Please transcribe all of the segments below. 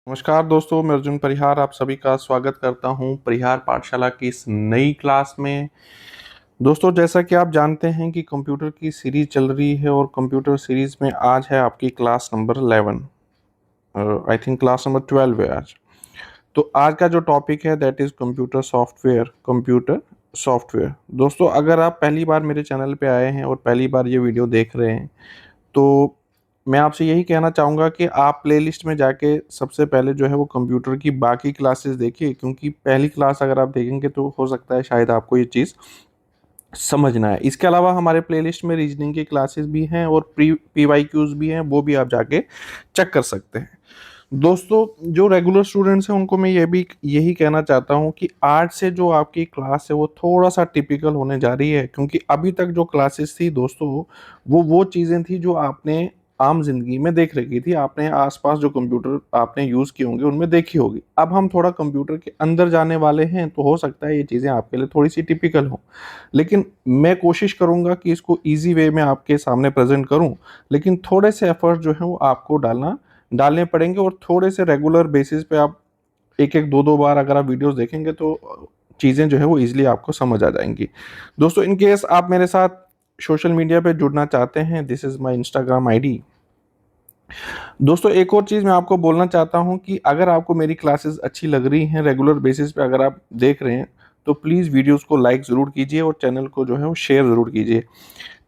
नमस्कार दोस्तों, मैं अर्जुन परिहार आप सभी का स्वागत करता हूं परिहार पाठशाला की इस नई क्लास में। दोस्तों, जैसा कि आप जानते हैं कि कंप्यूटर की सीरीज चल रही है और कंप्यूटर सीरीज में आज है आपकी class number 11। I think class number 12 है आज। तो आज का जो टॉपिक है दैट इज़ कंप्यूटर सॉफ्टवेयर। दोस्तों, अगर आप पहली बार मेरे चैनल पे आए हैं और पहली बार ये वीडियो देख रहे हैं तो मैं आपसे यही कहना चाहूँगा कि आप प्लेलिस्ट में जाके सबसे पहले जो है वो कंप्यूटर की बाकी क्लासेस देखिए, क्योंकि पहली क्लास अगर आप देखेंगे तो हो सकता है शायद आपको ये चीज़ समझ ना आए। इसके अलावा हमारे प्लेलिस्ट में रीजनिंग की क्लासेस भी हैं और पीवाईक्यूज भी हैं, वो भी आप जाके चेक कर सकते हैं। दोस्तों, जो रेगुलर स्टूडेंट्स हैं उनको मैं ये भी यही कहना चाहता हूँ कि आज से जो आपकी क्लास है वो थोड़ा सा टिपिकल होने जा रही है, क्योंकि अभी तक जो क्लासेस थी दोस्तों वो चीज़ें थी जो आपने आम जिंदगी में देख रखी थी, आपने आसपास जो कंप्यूटर आपने यूज़ किए होंगे उनमें देखी होगी। अब हम थोड़ा कंप्यूटर के अंदर जाने वाले हैं तो हो सकता है ये चीज़ें आपके लिए थोड़ी सी टिपिकल हों, लेकिन मैं कोशिश करूँगा कि इसको ईजी वे में आपके सामने प्रेजेंट करूँ। लेकिन थोड़े से एफर्ट जो है वो आपको डालने पड़ेंगे और थोड़े से रेगुलर बेसिस पे आप एक एक दो दो बार अगर आप वीडियोस देखेंगे तो चीज़ें जो है वो इजीली आपको समझ आ जाएंगी। दोस्तों, इन केस आप मेरे साथ सोशल मीडिया पे जुड़ना चाहते हैं, this is my Instagram ID. दोस्तों, एक और चीज़ मैं आपको बोलना चाहता हूँ कि अगर आपको मेरी क्लासेस अच्छी लग रही हैं, रेगुलर बेसिस पे अगर आप देख रहे हैं तो प्लीज़ वीडियोस को लाइक ज़रूर कीजिए और चैनल को जो है वो शेयर ज़रूर कीजिए।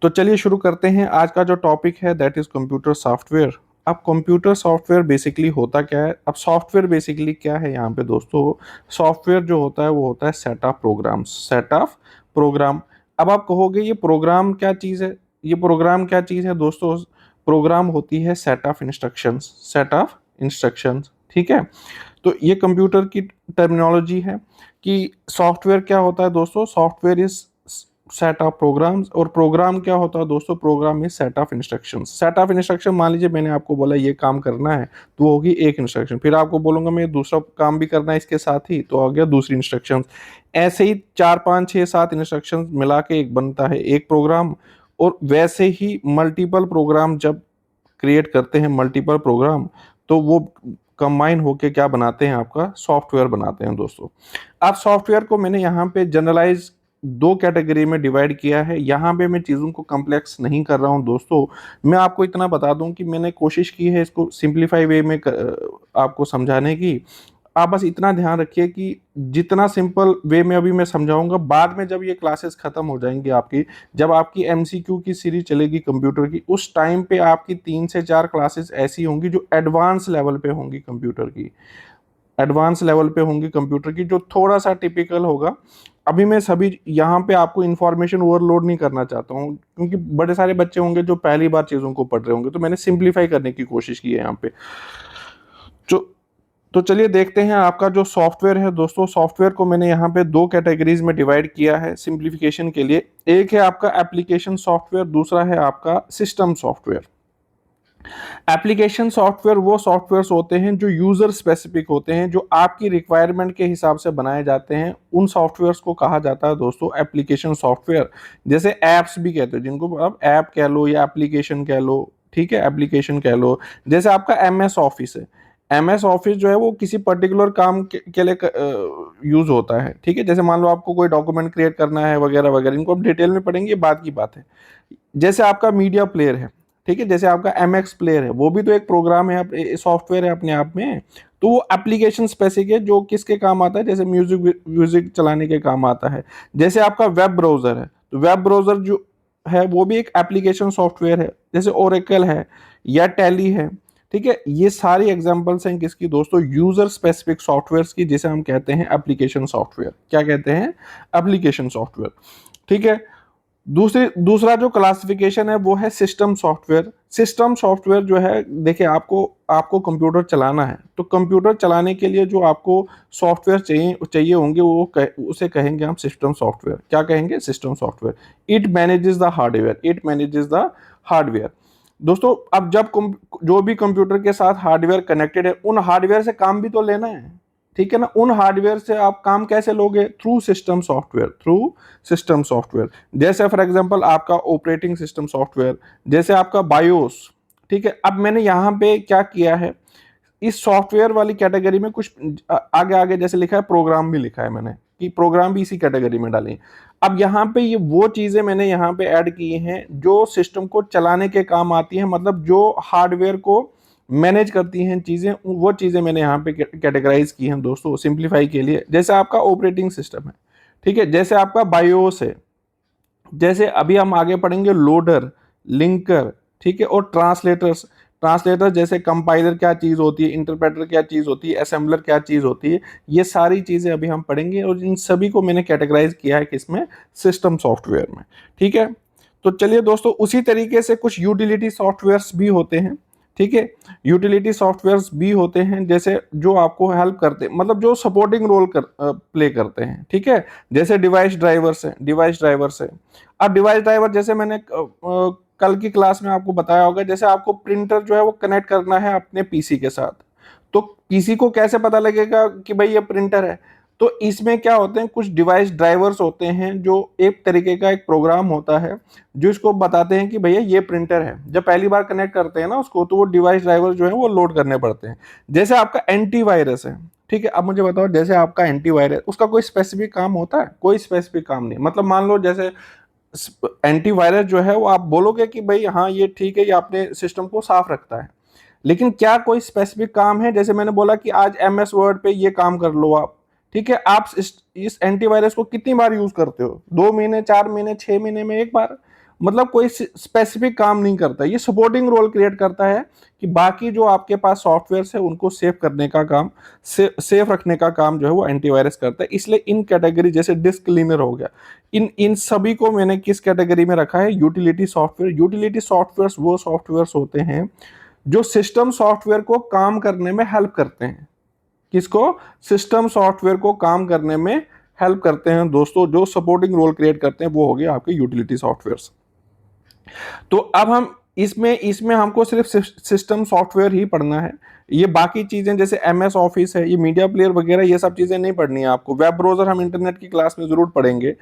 तो चलिए शुरू करते हैं। आज का जो टॉपिक है दैट इज़ कंप्यूटर सॉफ्टवेयर। अब कंप्यूटर सॉफ्टवेयर बेसिकली होता क्या है? अब सॉफ्टवेयर बेसिकली क्या है यहाँ पे दोस्तों? सॉफ्टवेयर जो होता है वो होता है सेट ऑफ प्रोग्राम। अब आप कहोगे ये प्रोग्राम क्या चीज़ है? ये प्रोग्राम क्या चीज़ है दोस्तों? प्रोग्राम होती है सेट ऑफ इंस्ट्रक्शंस, ठीक है? तो ये कंप्यूटर की टर्मिनोलॉजी है कि सॉफ्टवेयर क्या होता है दोस्तों? Software is set of programs. और प्रोग्राम क्या होता है दोस्तों? Program is set of instructions. Set of instructions, मान लीजिए मैंने आपको बोला ये काम करना है तो वो होगी एक इंस्ट्रक्शन, फिर आपको बोलूंगा मैं दूसरा काम भी करना है इसके साथ ही तो आ गया दूसरी इंस्ट्रक्शन। ऐसे ही 4 5 6 7 इंस्ट्रक्शन मिला के एक बनता है एक प्रोग्राम। और वैसे ही मल्टीपल प्रोग्राम जब क्रिएट करते हैं, मल्टीपल प्रोग्राम, तो वो कंबाइन होके क्या बनाते हैं? आपका सॉफ्टवेयर बनाते हैं दोस्तों। अब सॉफ्टवेयर को मैंने यहाँ पे जनरलाइज दो कैटेगरी में डिवाइड किया है। यहाँ पे मैं चीज़ों को कॉम्प्लेक्स नहीं कर रहा हूँ दोस्तों। मैं आपको इतना बता दूं कि मैंने कोशिश की है इसको सिंप्लीफाई वे में आपको समझाने की। आप बस इतना ध्यान रखिए कि जितना सिंपल वे में अभी मैं समझाऊंगा, बाद में जब ये क्लासेस खत्म हो जाएंगी आपकी, जब आपकी एमसीक्यू की सीरीज चलेगी कंप्यूटर की, उस टाइम पे आपकी 3 से 4 क्लासेस ऐसी होंगी जो एडवांस लेवल पे होंगी कंप्यूटर की। एडवांस लेवल पे होंगी कंप्यूटर की, जो थोड़ा सा टिपिकल होगा। अभी मैं सभी यहाँ पे आपको इन्फॉर्मेशन ओवरलोड नहीं करना चाहता हूँ, क्योंकि बड़े सारे बच्चे होंगे जो पहली बार चीज़ों को पढ़ रहे होंगे, तो मैंने सिंप्लीफाई करने की कोशिश की है यहाँ पे। जो तो चलिए देखते हैं आपका जो सॉफ्टवेयर है दोस्तों। सॉफ्टवेयर को मैंने यहाँ पे दो कैटेगरीज में डिवाइड किया है सिंप्लीफिकेशन के लिए। एक है आपका एप्लीकेशन सॉफ्टवेयर, दूसरा है आपका सिस्टम सॉफ्टवेयर। एप्लीकेशन सॉफ्टवेयर वो सॉफ्टवेयर्स होते हैं जो यूजर स्पेसिफिक होते हैं, जो आपकी रिक्वायरमेंट के हिसाब से बनाए जाते हैं। उन सॉफ्टवेयर्स को कहा जाता है दोस्तों एप्लीकेशन सॉफ्टवेयर। जैसे एप्स भी कहते हैं, जिनको आप ऐप कह लो या एप्लीकेशन कह लो, ठीक है, एप्लीकेशन कह लो। जैसे आपका एमएस ऑफिस है। एमएस ऑफिस जो है वो किसी पर्टिकुलर काम के लिए यूज होता है, ठीक है। जैसे मान लो आपको कोई डॉक्यूमेंट क्रिएट करना है वगैरह वगैरह, इनको हम डिटेल में पढ़ेंगे, बात की बात है। जैसे आपका मीडिया प्लेयर है, ठीक है, जैसे आपका एमएक्स प्लेयर है, वो भी तो एक प्रोग्राम है, सॉफ्टवेयर है अपने आप में। तो वो एप्लीकेशन स्पेसिफिक है, जो किसके काम आता है? जैसे म्यूजिक म्यूजिक चलाने के काम आता है। जैसे आपका वेब ब्राउजर है, तो वेब ब्राउजर जो है वो भी एक एप्लीकेशन सॉफ्टवेयर है। जैसे ओरेकल है या टैली है, ठीक है। ये सारी एग्जांपल्स हैं किसकी दोस्तों? यूजर स्पेसिफिक सॉफ्टवेयर्स की, जिसे हम कहते हैं एप्लीकेशन सॉफ्टवेयर। क्या कहते हैं? एप्लीकेशन सॉफ्टवेयर, ठीक है। दूसरा जो क्लासिफिकेशन है वो है सिस्टम सॉफ्टवेयर। सिस्टम सॉफ्टवेयर जो है, देखिए आपको आपको कंप्यूटर चलाना है, तो कंप्यूटर चलाने के लिए जो आपको सॉफ्टवेयर चाहिए चाहिए होंगे उसे कहेंगे हम सिस्टम सॉफ्टवेयर। क्या कहेंगे? System software. It manages the hardware दोस्तों। अब जब जो भी कंप्यूटर के साथ हार्डवेयर कनेक्टेड है, उन हार्डवेयर से काम भी तो लेना है, ठीक है ना। उन हार्डवेयर से आप काम कैसे लोगे? Through system software. जैसे फॉर एग्जांपल आपका ऑपरेटिंग सिस्टम सॉफ्टवेयर, जैसे आपका बायोस, ठीक है। अब मैंने यहाँ पे क्या किया है, इस सॉफ्टवेयर वाली कैटेगरी में कुछ आगे आगे जैसे लिखा है प्रोग्राम भी लिखा है मैंने, कि प्रोग्राम भी इसी कैटेगरी में डालें। अब यहाँ पे ये वो चीजें मैंने यहाँ पे ऐड की हैं जो सिस्टम को चलाने के काम आती हैं, मतलब जो हार्डवेयर को मैनेज करती हैं चीजें, वो चीजें मैंने यहाँ पे कैटेगराइज की हैं दोस्तों सिंप्लीफाई के लिए। जैसे आपका ऑपरेटिंग सिस्टम है, ठीक है, जैसे आपका बायोस है, जैसे अभी हम आगे पढ़ेंगे लोडर, लिंकर, ठीक है, और ट्रांसलेटर्स। ट्रांसलेटर जैसे कंपाइलर क्या चीज़ होती है, इंटरप्रेटर क्या चीज़ होती है, असेंबलर क्या चीज़ होती है, ये सारी चीज़ें अभी हम पढ़ेंगे और इन सभी को मैंने कैटेगराइज किया है किसमें, सिस्टम सॉफ्टवेयर में। ठीक है, तो चलिए दोस्तों, उसी तरीके से कुछ यूटिलिटी सॉफ्टवेयर्स भी होते हैं। ठीक है, यूटिलिटी सॉफ्टवेयर्स भी होते हैं जैसे जो आपको हेल्प करते हैं, मतलब जो सपोर्टिंग रोल प्ले करते हैं। ठीक है, जैसे डिवाइस ड्राइवर्स है, डिवाइस ड्राइवर्स है। अब डिवाइस ड्राइवर जैसे मैंने कल की क्लास में आपको बताया होगा, जैसे आपको प्रिंटर जो है वो कनेक्ट करना है अपने पीसी के साथ, तो पीसी को कैसे पता लगेगा कि भाई ये प्रिंटर है, तो इसमें क्या होते हैं, कुछ डिवाइस ड्राइवर्स होते हैं जो एक तरीके का एक प्रोग्राम होता है जो इसको बताते हैं कि भैया ये प्रिंटर है। जब पहली बार कनेक्ट करते हैं ना उसको, तो वो डिवाइस ड्राइवर जो है वो लोड करने पड़ते हैं। जैसे आपका एंटीवायरस है, ठीक है, अब मुझे बताओ, जैसे आपका एंटीवायरस, उसका कोई स्पेसिफिक काम होता है? कोई स्पेसिफिक काम नहीं। मतलब मान लो जैसे एंटीवायरस जो है वो आप बोलोगे कि भाई हाँ ये ठीक है, ये अपने सिस्टम को साफ रखता है, लेकिन क्या कोई स्पेसिफिक काम है? जैसे मैंने बोला कि आज एमएस वर्ड पे ये काम कर लो आप, ठीक है, आप इस एंटीवायरस को कितनी बार यूज करते हो? 2 महीने, 4 महीने, 6 महीने में एक बार? मतलब कोई स्पेसिफिक काम नहीं करता, ये सपोर्टिंग रोल क्रिएट करता है कि बाकी जो आपके पास सॉफ्टवेयर है उनको सेव करने का काम, सेफ रखने का काम जो है वो एंटीवायरस करता है। इसलिए इन कैटेगरी जैसे डिस्क क्लीनर हो गया, इन इन सभी को मैंने किस कैटेगरी में रखा है? Utility software. यूटिलिटी सॉफ्टवेयर वो सॉफ्टवेयर होते हैं जो सिस्टम सॉफ्टवेयर को काम करने में हेल्प करते हैं। किसको? सिस्टम सॉफ्टवेयर को काम करने में हेल्प करते हैं दोस्तों, जो सपोर्टिंग रोल क्रिएट करते हैं, वो हो गए आपके यूटिलिटी सॉफ्टवेयर्स। तो अब हम इसमें इसमें हमको सिर्फ सिस्टम सॉफ्टवेयर ही पढ़ना है। ये बाकी चीजें जैसे एमएस ऑफिस है, ये मीडिया प्लेयर वगैरह, ये सब चीजें नहीं पढ़नी है आपको। वेब ब्राउजर हम इंटरनेट की क्लास में जरूर पढ़ेंगे,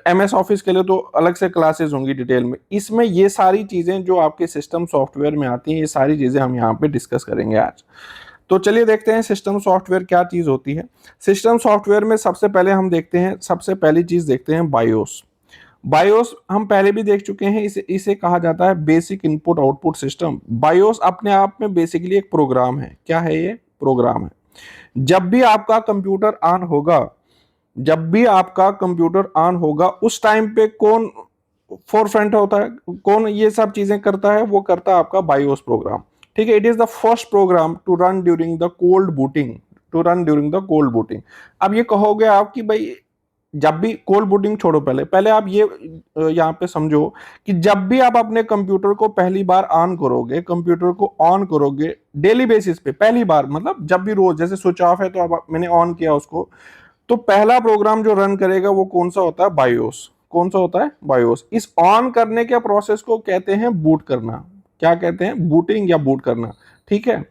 एमएस ऑफिस के लिए तो अलग से क्लासेस होंगी डिटेल में। इसमें ये सारी चीजें जो आपके सिस्टम सॉफ्टवेयर में आती हैं, ये सारी चीजें हम यहाँ पे डिस्कस करेंगे आज। तो चलिए देखते हैं सिस्टम सॉफ्टवेयर क्या चीज होती है। सिस्टम सॉफ्टवेयर में सबसे पहले हम देखते हैं, सबसे पहली चीज देखते हैं बायोस। बायोस हम पहले भी देख चुके हैं, इसे इसे कहा जाता है basic input output system. BIOS अपने आप में बेसिकली एक प्रोग्राम है। क्या है ये? प्रोग्राम है। जब भी आपका कंप्यूटर ऑन होगा, जब भी आपका कंप्यूटर ऑन होगा, उस टाइम पे कौन फोरफ्रंट होता है, कौन ये सब चीजें करता है? वो करता है आपका बायोस प्रोग्राम। ठीक है, it is the first program to run during the cold booting, to run during the cold booting. अब ये कहोगे आप कि भाई जब भी कोल्ड बूटिंग छोड़ो, पहले पहले आप ये यहाँ पे समझो कि जब भी आप अपने कंप्यूटर को पहली बार ऑन करोगे, कंप्यूटर को ऑन करोगे डेली बेसिस पे, पहली बार मतलब जब भी रोज, जैसे स्विच ऑफ है तो अब मैंने ऑन किया उसको, तो पहला प्रोग्राम जो रन करेगा वो कौन सा होता है? बायोस। कौन सा होता है? बायोस। इस ऑन करने के प्रोसेस को कहते हैं बूट करना। क्या कहते हैं? बूटिंग या बूट करना। ठीक है,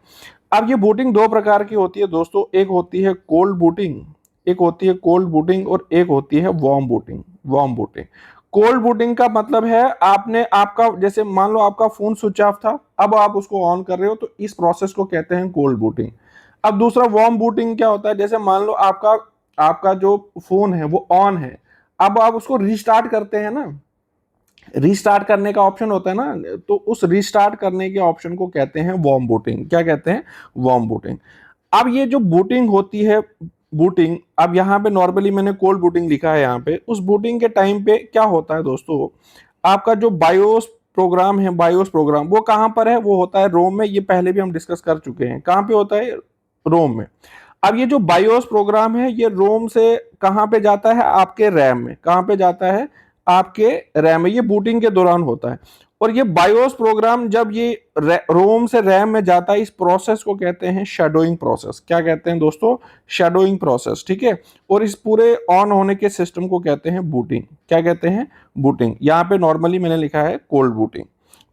अब ये बूटिंग दो प्रकार की होती है दोस्तों, एक होती है कोल्ड बूटिंग, एक होती है कोल्ड बूटिंग, और एक होती है warm booting. Warm booting, cold booting का मतलब है आपने, आपका जैसे मान लो आपका फोन स्विच ऑफ था, अब आप उसको ऑन कर रहे हो, तो इस प्रोसेस को कहते हैं कोल्ड बूटिंग। अब दूसरा वार्म बूटिंग क्या होता है? जैसे मान लो आपका आपका जो फोन है वो ऑन है, अब आप उसको रीस्टार्ट करते हैं ना, रीस्टार्ट करने का ऑप्शन होता है ना, तो उस रीस्टार्ट करने के ऑप्शन को कहते हैं वार्म बूटिंग। क्या कहते हैं? Warm booting. अब ये जो बूटिंग होती है, बूटिंग, अब यहाँ पे नॉर्मली मैंने कोल्ड बूटिंग लिखा है यहाँ पे, उस बूटिंग के टाइम पे क्या होता है दोस्तों, आपका जो बायोस प्रोग्राम है, बायोस प्रोग्राम वो कहाँ पर है? वो होता है रोम में। ये पहले भी हम डिस्कस कर चुके हैं। कहाँ पे होता है? रोम में। अब ये जो बायोस प्रोग्राम है, ये रोम से कहाँ पे जाता है? आपके रैम में। कहाँ पे जाता है? आपके रैम में। ये बूटिंग के दौरान होता है। और ये बायोस प्रोग्राम जब ये रोम से रैम में जाता है, इस प्रोसेस को कहते हैं शैडोइंग प्रोसेस। क्या कहते हैं दोस्तों? Shadowing process. ठीक है, और इस पूरे ऑन होने के सिस्टम को कहते हैं बूटिंग। क्या कहते हैं? बूटिंग। यहाँ पे नॉर्मली मैंने लिखा है कोल्ड बूटिंग।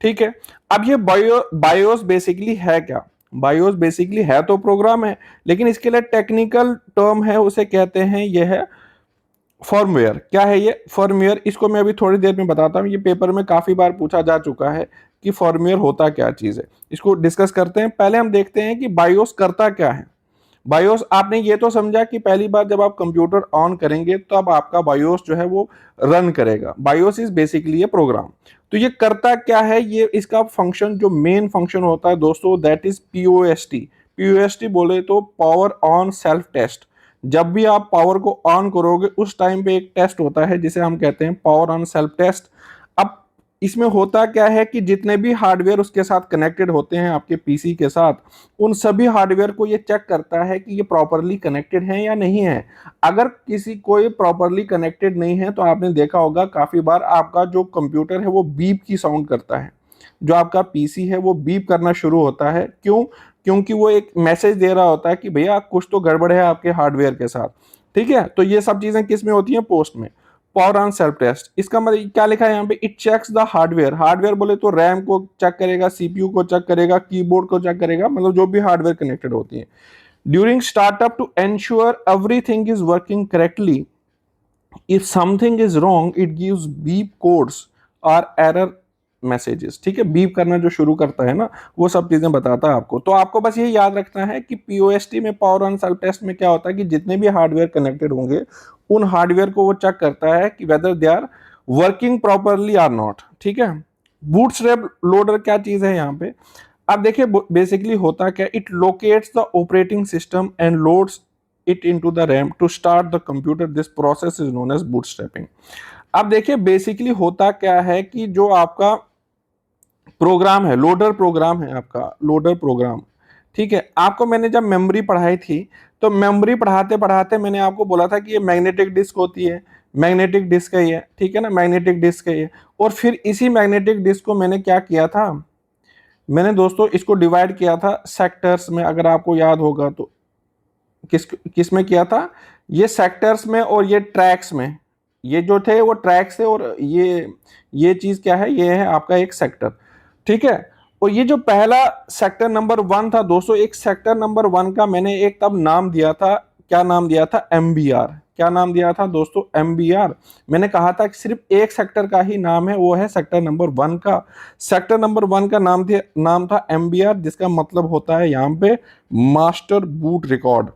ठीक है, अब ये बायोस बेसिकली है क्या? बायोस बेसिकली है तो प्रोग्राम है, लेकिन इसके लिए टेक्निकल टर्म है, उसे कहते हैं, यह है फर्मवेयर। क्या है ये? फर्मवेयर। इसको मैं अभी थोड़ी देर में बताता हूँ। ये पेपर में काफी बार पूछा जा चुका है कि फर्मवेयर होता क्या चीज़ है, इसको डिस्कस करते हैं। पहले हम देखते हैं कि बायोस करता क्या है। बायोस, आपने ये तो समझा कि पहली बार जब आप कंप्यूटर ऑन करेंगे तो अब आपका बायोस जो है वो रन करेगा। BIOS is basically a program. तो ये करता क्या है, ये इसका फंक्शन जो मेन फंक्शन होता है दोस्तों, दैट इज पीओएसटी। पीओएसटी बोले तो पावर ऑन सेल्फ टेस्ट। जब भी आप पावर को ऑन करोगे उस टाइम पे एक टेस्ट होता है जिसे हम कहते हैं पावर ऑन सेल्फ टेस्ट। अब इसमें होता क्या है कि जितने भी हार्डवेयर उसके साथ कनेक्टेड होते हैं आपके पीसी के साथ, उन सभी हार्डवेयर को ये चेक करता है कि ये प्रॉपरली कनेक्टेड है या नहीं है। अगर किसी कोई प्रॉपरली कनेक्टेड नहीं है तो आपने देखा होगा काफी बार आपका जो कंप्यूटर है वो बीप की साउंड करता है। जो आपका पीसी है वो बीप करना शुरू होता है। क्यों? क्योंकि वो एक मैसेज दे रहा होता है कि भैया कुछ तो गड़बड़ है आपके हार्डवेयर के साथ। ठीक है, तो ये सब चीजें किस में होती हैं? पोस्ट में। पावर ऑन सेल्फ टेस्ट, इसका मतलब क्या लिखा है यहाँ पे? It checks the hardware. Hardware बोले तो रैम को चेक करेगा, सीपीयू को चेक करेगा, कीबोर्ड को चेक करेगा, मतलब जो भी हार्डवेयर कनेक्टेड होती है। During startup to ensure everything is working correctly, if something is wrong it gives beep codes और एरर मैसेजेस। ठीक है, बीप करना जो शुरू करता है ना, वो सब चीजें बताता है आपको। तो आपको बस ये याद रखना है कि पीओएसटी में, पावर ऑन सेल्फ टेस्ट में क्या होता है कि जितने भी हार्डवेयर कनेक्टेड होंगे उन हार्डवेयर को वो चेक करता है कि whether they are working properly or not. ठीक है। बूटस्ट्रैप लोडर क्या चीज है यहाँ पे? अब देखिए बेसिकली होता क्या, it locates the operating system and loads it into the RAM to start the computer. This process is known as bootstrapping. अब देखिए बेसिकली होता क्या है कि जो आपका प्रोग्राम है, लोडर प्रोग्राम है आपका, लोडर प्रोग्राम। ठीक है, आपको मैंने जब मेमोरी पढ़ाई थी तो मेमोरी पढ़ाते पढ़ाते मैंने आपको बोला था कि ये मैग्नेटिक डिस्क होती है, मैग्नेटिक डिस्क है ये। ठीक है ना, मैग्नेटिक डिस्क है ये। और फिर इसी मैग्नेटिक डिस्क को मैंने क्या किया था, मैंने दोस्तों इसको डिवाइड किया था सेक्टर्स में, अगर आपको याद होगा तो। किस किस में किया था? ये सेक्टर्स में और ये ट्रैक्स में। ये जो थे वो ट्रैक्स थे और ये चीज क्या है, ये है आपका एक सेक्टर। ठीक है। और ये जो पहला सेक्टर नंबर 1 था दोस्तों, एक सेक्टर नंबर 1 का मैंने एक तब नाम दिया था। क्या नाम दिया था? एमबीआर। क्या नाम दिया था दोस्तों? एमबीआर। मैंने कहा था कि सिर्फ एक सेक्टर का ही नाम है, वो है सेक्टर नंबर 1 का। सेक्टर नंबर 1 का नाम था एमबीआर, जिसका मतलब होता है यहाँ पे master boot record.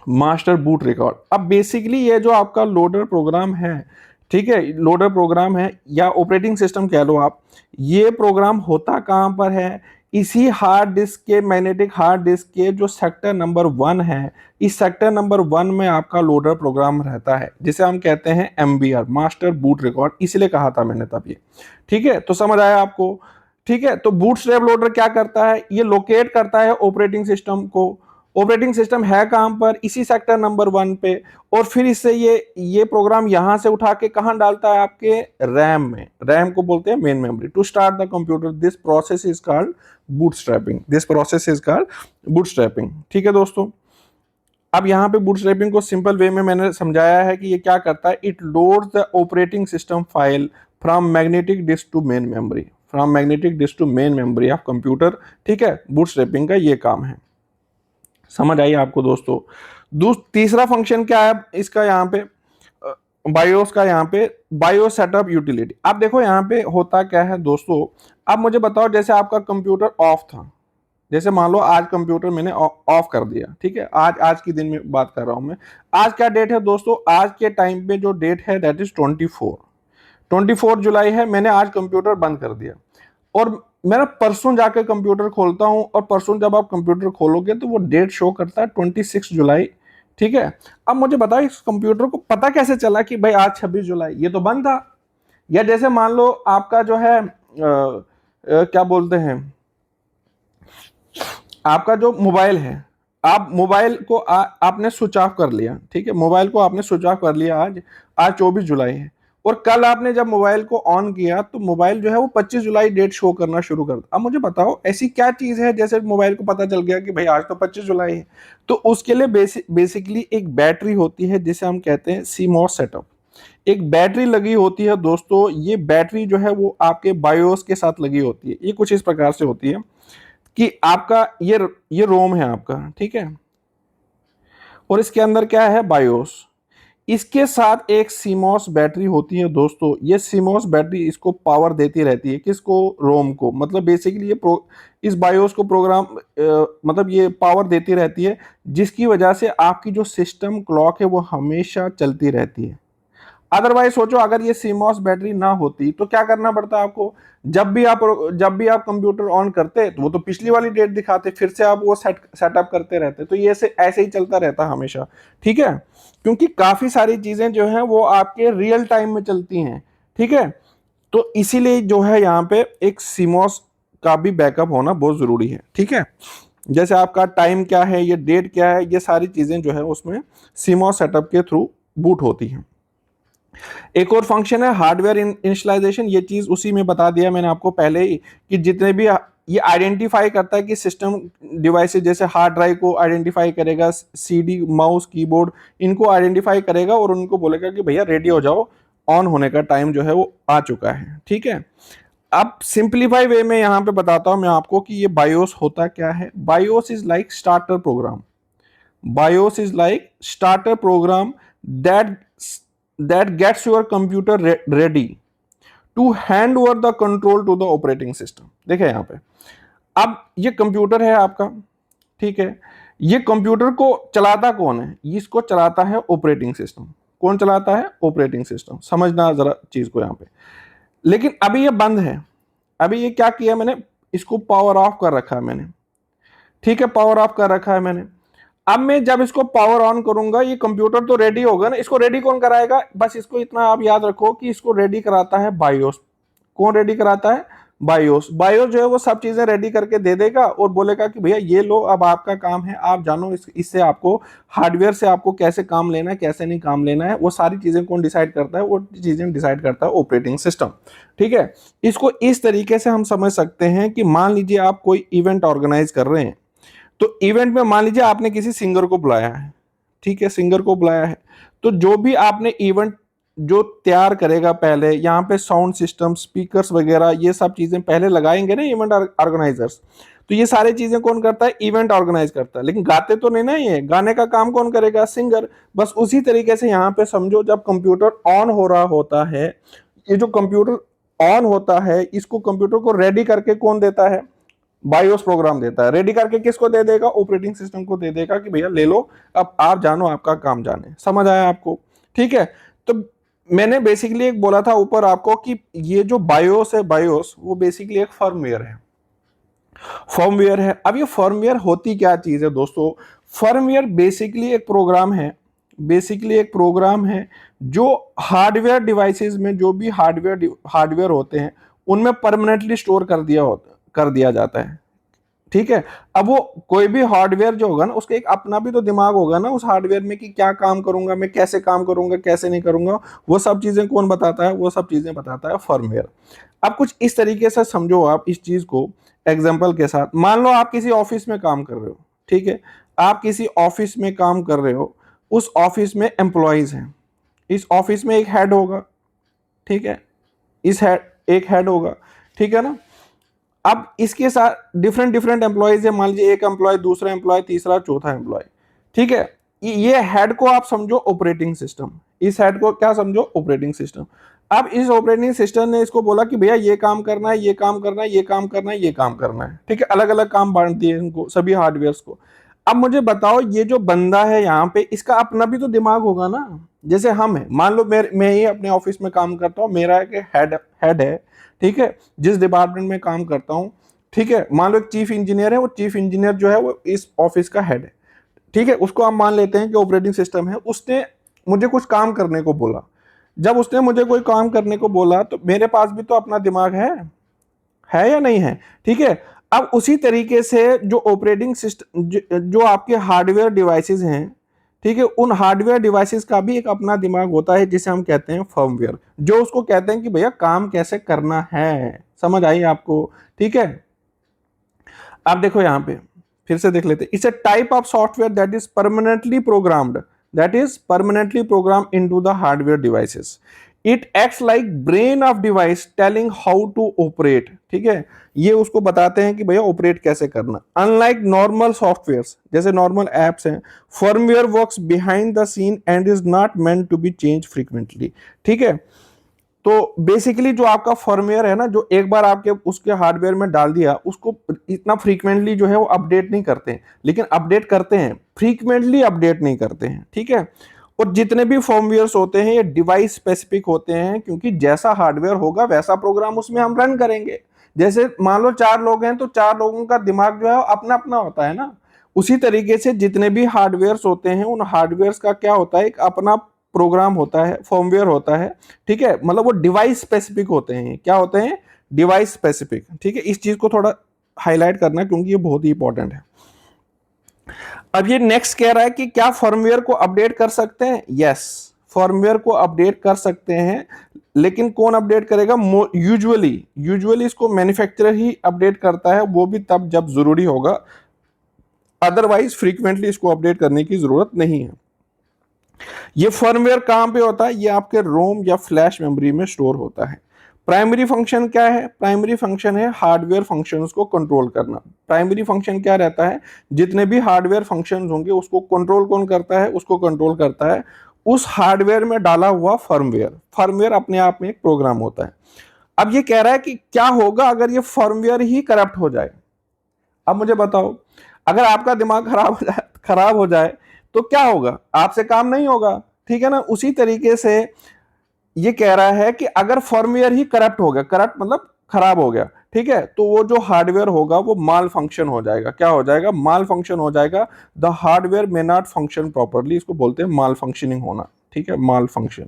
Master boot record. अब बेसिकली ये जो आपका लोडर प्रोग्राम है, ठीक है, लोडर प्रोग्राम है या ऑपरेटिंग सिस्टम कह लो आप, ये प्रोग्राम होता कहां पर है? इसी हार्ड डिस्क के, मैग्नेटिक हार्ड डिस्क के जो सेक्टर नंबर 1 है, इस सेक्टर नंबर 1 में आपका लोडर प्रोग्राम रहता है, जिसे हम कहते हैं एमबीआर, मास्टर बूट रिकॉर्ड। इसलिए कहा था मैंने तब ये। ठीक है, तो समझ आया आपको? ठीक है, तो बूटस्ट्रैप लोडर क्या करता है? ये लोकेट करता है ऑपरेटिंग सिस्टम को। ऑपरेटिंग सिस्टम है कहां पर? इसी सेक्टर नंबर 1 पे। और फिर इससे ये प्रोग्राम यहां से उठा के कहां डालता है? आपके रैम में। रैम को बोलते हैं main memory. To start the computer this process is called bootstrapping. This process is called bootstrapping. ठीक है दोस्तों। अब यहाँ पे बूटस्ट्रैपिंग को सिंपल वे में मैंने समझाया है कि ये क्या करता है। It loads the operating system file from magnetic disk to main memory, from magnetic disk to main memory of computer. ठीक है, बूटस्ट्रैपिंग का ये काम है। समझ आई आपको दोस्तों? तीसरा फंक्शन क्या है इसका यहाँ पे, बायोस का? यहाँ पे बायो सेटअप यूटिलिटी। अब देखो यहाँ पे होता क्या है दोस्तों, अब मुझे बताओ, जैसे आपका कंप्यूटर ऑफ था, जैसे मान लो आज कंप्यूटर मैंने ऑफ कर दिया। ठीक है, आज की दिन में बात कर रहा हूं मैं। आज क्या डेट है दोस्तों? आज के टाइम पे जो डेट है दैट इज 24 जुलाई है। मैंने आज कंप्यूटर बंद कर दिया और मैं ना परसों जाकर कंप्यूटर खोलता हूं, और परसों जब आप कंप्यूटर खोलोगे तो वो डेट शो करता है 26 जुलाई। ठीक है, अब मुझे बताओ इस कंप्यूटर को पता कैसे चला कि भाई आज 26 जुलाई, ये तो बंद था। या जैसे मान लो आपका जो है क्या बोलते हैं, आपका जो मोबाइल है, आप मोबाइल को आपने स्विच ऑफ कर लिया। ठीक है, मोबाइल को आपने स्विच ऑफ कर लिया। आज 24 जुलाई है, और कल आपने जब मोबाइल को ऑन किया तो मोबाइल जो है वो 25 जुलाई डेट शो करना शुरू कर दिया। अब मुझे बताओ ऐसी क्या चीज है जैसे मोबाइल को पता चल गया कि भाई आज तो 25 जुलाई है? तो उसके लिए बेसिकली एक बैटरी होती है जिसे हम कहते हैं सीमॉस सेटअप। एक बैटरी लगी होती है दोस्तों। ये बैटरी जो है वो आपके बायोस के साथ लगी होती है। ये कुछ इस प्रकार से होती है कि आपका ये रोम है आपका। ठीक है, और इसके अंदर क्या है? बायोस। इसके साथ एक सीमॉस बैटरी होती है दोस्तों। ये सीमॉस बैटरी इसको पावर देती रहती है, किसको? रोम को। मतलब बेसिकली ये इस बायोस को प्रोग्राम मतलब ये पावर देती रहती है, जिसकी वजह से आपकी जो सिस्टम क्लॉक है वो हमेशा चलती रहती है। अदरवाइज सोचो, अगर ये सीमॉस बैटरी ना होती तो क्या करना पड़ता आपको? जब भी आप कंप्यूटर ऑन करते तो वो तो पिछली वाली डेट दिखाते, फिर से आप वो सेटअप करते रहते। तो ये ऐसे ही चलता रहता हमेशा, ठीक है? क्योंकि काफी सारी चीजें जो है वो आपके रियल टाइम में चलती हैं, ठीक है? तो इसीलिए जो है यहाँ पे एक सीमॉस का भी बैकअप होना बहुत जरूरी है, ठीक है? जैसे आपका टाइम क्या है, ये डेट क्या है, ये सारी चीजें जो है उसमें सीमॉस सेटअप के थ्रू बूट होती हैं। एक और फंक्शन है हार्डवेयर इनिशियलाइजेशन। ये चीज उसी में बता दिया मैंने आपको पहले ही, कि जितने भी ये आइडेंटिफाई करता है कि सिस्टम डिवाइसेस, जैसे हार्ड ड्राइव को आइडेंटिफाई करेगा, सीडी, माउस, कीबोर्ड, इनको आइडेंटिफाई करेगा और उनको बोलेगा कि भैया रेडी हो जाओ, ऑन होने का टाइम जो है वो आ चुका है, ठीक है? अब सिंप्लीफाई वे में यहां पे बताता हूं मैं आपको कि ये बायोस होता क्या है। BIOS is like starter program. BIOS is like starter program that that gets your computer ready to hand over the control to the operating system। देखिए यहाँ पे, अब ये कंप्यूटर है आपका, ठीक है? ये कंप्यूटर को चलाता कौन है? इसको चलाता है ऑपरेटिंग सिस्टम। कौन चलाता है? Operating system. समझना जरा चीज को यहाँ पे। लेकिन अभी ये बंद है। अभी ये क्या किया मैंने? इसको पावर ऑफ कर रखा है मैंने, ठीक है? पावर ऑफ कर रखा है मैंने। अब मैं जब इसको पावर ऑन करूंगा, ये कंप्यूटर तो रेडी होगा ना। इसको रेडी कौन कराएगा? बस इसको इतना आप याद रखो कि इसको रेडी कराता है बायोस। कौन रेडी कराता है? बायोस। बायोस जो है वो सब चीजें रेडी करके दे देगा और बोलेगा कि भैया ये लो, अब आपका काम है, आप जानो इससे आपको हार्डवेयर से आपको कैसे काम लेना है, कैसे नहीं काम लेना है। वो सारी चीजें कौन डिसाइड करता है? वो चीजें डिसाइड करता है ऑपरेटिंग सिस्टम, ठीक है? इसको इस तरीके से हम समझ सकते हैं कि मान लीजिए आप कोई इवेंट ऑर्गेनाइज कर रहे हैं, तो इवेंट में मान लीजिए आपने किसी सिंगर को बुलाया है, ठीक है? सिंगर को बुलाया है, तो जो भी आपने इवेंट जो तैयार करेगा, पहले यहाँ पे साउंड सिस्टम, स्पीकर्स वगैरह, ये सब चीजें पहले लगाएंगे ना इवेंट ऑर्गेनाइजर्स। तो ये सारी चीजें कौन करता है? इवेंट ऑर्गेनाइज करता है। लेकिन गाते तो नहीं ना, ये गाने का काम कौन करेगा? सिंगर। बस उसी तरीके से यहाँ पे समझो, जब कंप्यूटर ऑन हो रहा होता है, ये जो कंप्यूटर ऑन होता है, इसको कंप्यूटर को रेडी करके कौन देता है? बायोस प्रोग्राम देता है। रेडी करके किसको दे देगा? ऑपरेटिंग सिस्टम को दे देगा कि भैया ले लो, अब आप जानो, आपका काम जाने। समझ आया आपको? ठीक है। तो मैंने बेसिकली एक बोला था ऊपर आपको कि ये जो बायोस है, बायोस वो बेसिकली एक फर्मवेयर है। फर्मवेयर है। अब ये फर्मवेयर होती क्या चीज है दोस्तों? फर्मवेयर बेसिकली एक प्रोग्राम है, बेसिकली एक प्रोग्राम है जो हार्डवेयर डिवाइसेस में, जो भी हार्डवेयर होते हैं उनमें परमानेंटली स्टोर कर दिया जाता है, ठीक है? अब वो कोई भी हार्डवेयर जो होगा ना, उसका एक अपना भी तो दिमाग होगा ना उस हार्डवेयर में, कि क्या काम करूंगा मैं, कैसे काम करूंगा, कैसे नहीं करूंगा। वो सब चीजें कौन बताता है? वो सब चीजें बताता है फर्मवेयर। अब कुछ इस तरीके से समझो आप इस चीज को एग्जाम्पल के साथ। मान लो आप किसी ऑफिस में काम कर रहे हो, ठीक है? आप किसी ऑफिस में काम कर रहे हो, उस ऑफिस में एम्प्लॉयज हैं, इस ऑफिस में एक हेड होगा, ठीक है? एक हेड होगा, ठीक है ना? अब इसके साथ डिफरेंट डिफरेंट एम्प्लॉयज है। मान लीजिए एक एम्प्लॉय, दूसरा एम्प्लॉय, तीसरा, चौथा एम्प्लॉय, ठीक है? ये हेड को आप समझो ऑपरेटिंग सिस्टम। इस हेड को क्या समझो? Operating system. अब इस ऑपरेटिंग सिस्टम ने इसको बोला कि भैया ये काम करना है, ये काम करना है, ये काम करना है, ये काम करना है, ठीक है? अलग अलग काम बांट दिए इनको, सभी हार्डवेयर को। अब मुझे बताओ, ये जो बंदा है यहाँ पे, इसका अपना भी तो दिमाग होगा ना। जैसे हम है, मान लो मैं ही अपने ऑफिस में काम करता हूँ, मेरा एक हेड है, ठीक है? जिस डिपार्टमेंट में काम करता हूँ, ठीक है? मान लो एक चीफ इंजीनियर है, वो चीफ इंजीनियर जो है वो इस ऑफिस का हेड है, ठीक है? उसको हम मान लेते हैं कि ऑपरेटिंग सिस्टम है। उसने मुझे कुछ काम करने को बोला। जब उसने मुझे कोई काम करने को बोला, तो मेरे पास भी तो अपना दिमाग है या नहीं है? ठीक है। अब उसी तरीके से जो ऑपरेटिंग सिस्टम, जो आपके हार्डवेयर डिवाइसेस हैं, ठीक है, उन हार्डवेयर डिवाइसेस का भी एक अपना दिमाग होता है, जिसे हम कहते हैं फर्मवेयर, जो उसको कहते हैं कि भैया काम कैसे करना है। समझ आई आपको? ठीक है। आप देखो यहां पे फिर से देख लेते, it's a type of software that is permanently programmed, that is permanently program into the hardware devices. It acts like brain of device telling how to operate, ठीक है, ये उसको बताते हैं कि भैया ऑपरेट कैसे करना। अनलाइक नॉर्मल सॉफ्टवेयर, जैसे नॉर्मल एप्स हैं, firmware works behind the scene and is not meant to be change frequently, ठीक है। तो बेसिकली जो आपका फर्मवेयर है ना, जो एक बार आपके उसके हार्डवेयर में डाल दिया, उसको इतना फ्रीक्वेंटली जो है वो अपडेट नहीं करते हैं, लेकिन अपडेट करते हैं, फ्रीक्वेंटली अपडेट नहीं करते हैं, ठीक है। और जितने भी फर्मवेयर्स होते हैं ये डिवाइस स्पेसिफिक होते हैं, क्योंकि जैसा हार्डवेयर होगा वैसा प्रोग्राम उसमें हम रन करेंगे। जैसे मान लो 4 लोग हैं तो 4 लोगों का दिमाग जो है अपना अपना होता है ना, उसी तरीके से जितने भी हार्डवेयर्स होते हैं उन हार्डवेयर्स का क्या होता है, एक अपना प्रोग्राम होता है, फर्मवेयर होता है, ठीक है। मतलब वो डिवाइस स्पेसिफिक होते हैं, क्या होते हैं, डिवाइस स्पेसिफिक, ठीक है। इस चीज को थोड़ा हाईलाइट करना क्योंकि ये बहुत ही इंपॉर्टेंट है। अब ये नेक्स्ट कह रहा है कि क्या फर्मवेयर को अपडेट कर सकते हैं? यस, फर्मवेयर को अपडेट कर सकते हैं, लेकिन कौन अपडेट करेगा? यूजुअली इसको मैन्युफैक्चरर ही अपडेट करता है, वो भी तब जब जरूरी होगा, अदरवाइज फ्रीक्वेंटली इसको अपडेट करने की जरूरत नहीं है। ये फर्मवेयर कहां पे होता है? ये आपके रोम या फ्लैश मेमोरी में स्टोर होता है। प्राइमरी फंक्शन क्या है? प्राइमरी फंक्शन है हार्डवेयर फंक्शंस को कंट्रोल करना। प्राइमरी फंक्शन क्या रहता है? जितने भी हार्डवेयर फंक्शंस होंगे उसको कंट्रोल कौन करता है? उसको कंट्रोल करता है उस हार्डवेयर में डाला हुआ फर्मवेयर। फर्मवेयर अपने आप में एक प्रोग्राम होता है। अब ये कह रहा है कि क्या होगा अगर ये फर्मवेयर ही करप्ट हो जाए? अब मुझे बताओ, अगर आपका दिमाग खराब हो जाए तो क्या होगा? आपसे काम नहीं होगा, ठीक है ना। उसी तरीके से ये कह रहा है कि अगर फर्मवेयर ही करप्ट हो गया, करप्ट मतलब खराब हो गया, ठीक है, तो वो जो हार्डवेयर होगा वो माल फंक्शन हो जाएगा। क्या हो जाएगा? माल फंक्शन हो जाएगा। The hardware may not function properly, इसको बोलते हैं माल फंक्शनिंग होना, ठीक है, माल फंक्शन।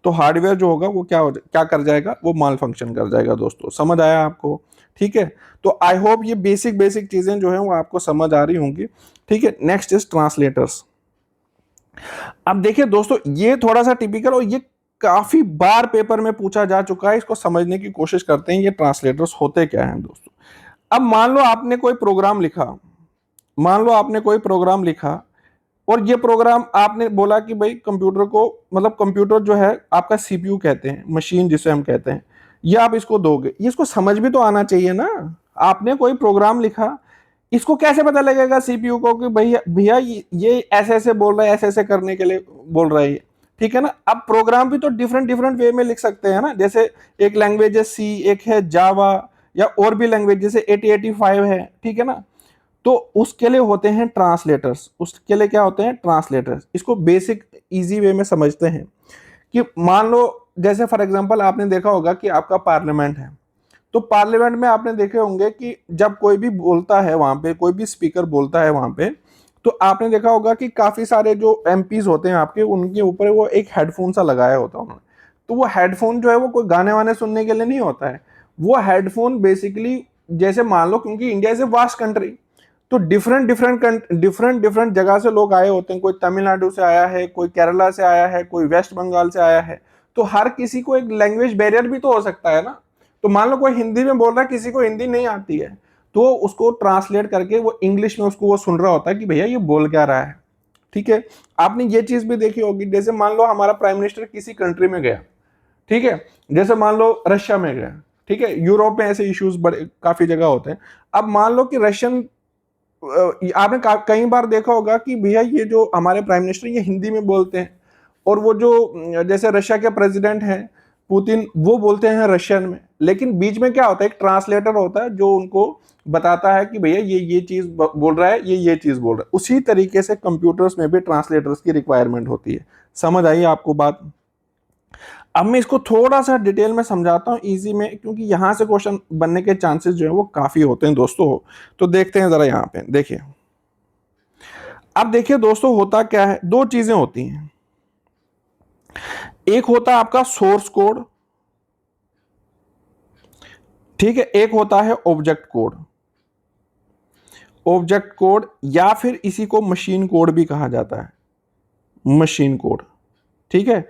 तो हार्डवेयर जो होगा वो क्या कर जाएगा? वो माल फंक्शन कर जाएगा। दोस्तों समझ आया आपको? ठीक है, तो आई होप ये बेसिक बेसिक चीजें जो है वो आपको समझ आ रही होंगी, ठीक है। Next is translators. अब देखिए दोस्तों, ये थोड़ा सा टिपिकल और ये काफी बार पेपर में पूछा जा चुका है, इसको समझने की कोशिश करते हैं, ये ट्रांसलेटर्स होते क्या हैं दोस्तों। अब मान लो आपने कोई प्रोग्राम लिखा, मान लो आपने कोई प्रोग्राम लिखा और ये प्रोग्राम आपने बोला कि भाई कंप्यूटर को, मतलब कंप्यूटर जो है आपका सीपीयू कहते हैं, मशीन जिसे हम कहते हैं, ये आप इसको दोगे, ये इसको समझ भी तो आना चाहिए ना। आपने कोई प्रोग्राम लिखा, इसको कैसे पता लगेगा सीपीयू को कि भैया भैया ये ऐसे ऐसे बोल रहा है, ऐसे ऐसे करने के लिए बोल रहा है ये, ठीक है ना। अब प्रोग्राम भी तो डिफरेंट डिफरेंट वे में लिख सकते हैं ना। जैसे एक लैंग्वेज है सी, एक है जावा, या और भी लैंग्वेज जैसे 8085 है, ठीक है ना। तो उसके लिए होते हैं ट्रांसलेटर्स। उसके लिए क्या होते हैं? ट्रांसलेटर्स। इसको बेसिक इजी वे में समझते हैं कि मान लो जैसे फॉर एग्जांपल आपने देखा होगा कि आपका पार्लियामेंट है, तो पार्लियामेंट में आपने देखे होंगे कि जब कोई भी बोलता है वहां पे, कोई भी स्पीकर बोलता है वहां पे, तो आपने देखा होगा कि काफी सारे जो एमपीज होते हैं आपके, उनके ऊपर वो एक हेडफोन सा लगाया होता है उन्होंने। तो वो हेडफोन जो है वो कोई गाने वाने सुनने के लिए नहीं होता है। वो हेडफोन बेसिकली, जैसे मान लो, क्योंकि India is a vast country, तो डिफरेंट डिफरेंट जगह से लोग आए होते हैं। कोई तमिलनाडु से आया है, कोई केरला से आया है, कोई वेस्ट बंगाल से आया है। तो हर किसी को एक लैंग्वेज बैरियर भी तो हो सकता है ना। तो मान लो कोई हिंदी में बोल रहा है, किसी को हिंदी नहीं आती है, तो उसको ट्रांसलेट करके वो इंग्लिश में उसको वो सुन रहा होता है कि भैया ये बोल क्या रहा है, ठीक है। आपने ये चीज भी देखी होगी, जैसे मान लो हमारा प्राइम मिनिस्टर किसी कंट्री में गया, ठीक है, जैसे मान लो रशिया में गया, ठीक है। यूरोप में ऐसे इश्यूज बड़े काफी जगह होते हैं। अब मान लो कि रशियन, आपने कई बार देखा होगा कि भैया ये जो हमारे प्राइम मिनिस्टर ये हिंदी में बोलते हैं, और वो जो जैसे रशिया के प्रेसिडेंट हैं पुतिन, वो बोलते हैं रशियन में। लेकिन बीच में क्या होता है? एक ट्रांसलेटर होता है जो उनको बताता है कि भैया ये चीज बोल रहा है, ये चीज बोल रहा है। उसी तरीके से कंप्यूटर्स में भी ट्रांसलेटर्स की रिक्वायरमेंट होती है। समझ आई आपको बात? अब मैं इसको थोड़ा सा डिटेल में समझाता हूँ इजी में, क्योंकि यहां से क्वेश्चन बनने के चांसेस जो है वो काफी होते हैं दोस्तों। तो देखते हैं जरा, यहाँ पे देखिए। अब देखिए दोस्तों, होता क्या है, दो चीजें होती हैं। एक होता है आपका सोर्स कोड, ठीक है, एक होता है ऑब्जेक्ट कोड। ऑब्जेक्ट कोड या फिर इसी को मशीन कोड भी कहा जाता है, मशीन कोड, ठीक है।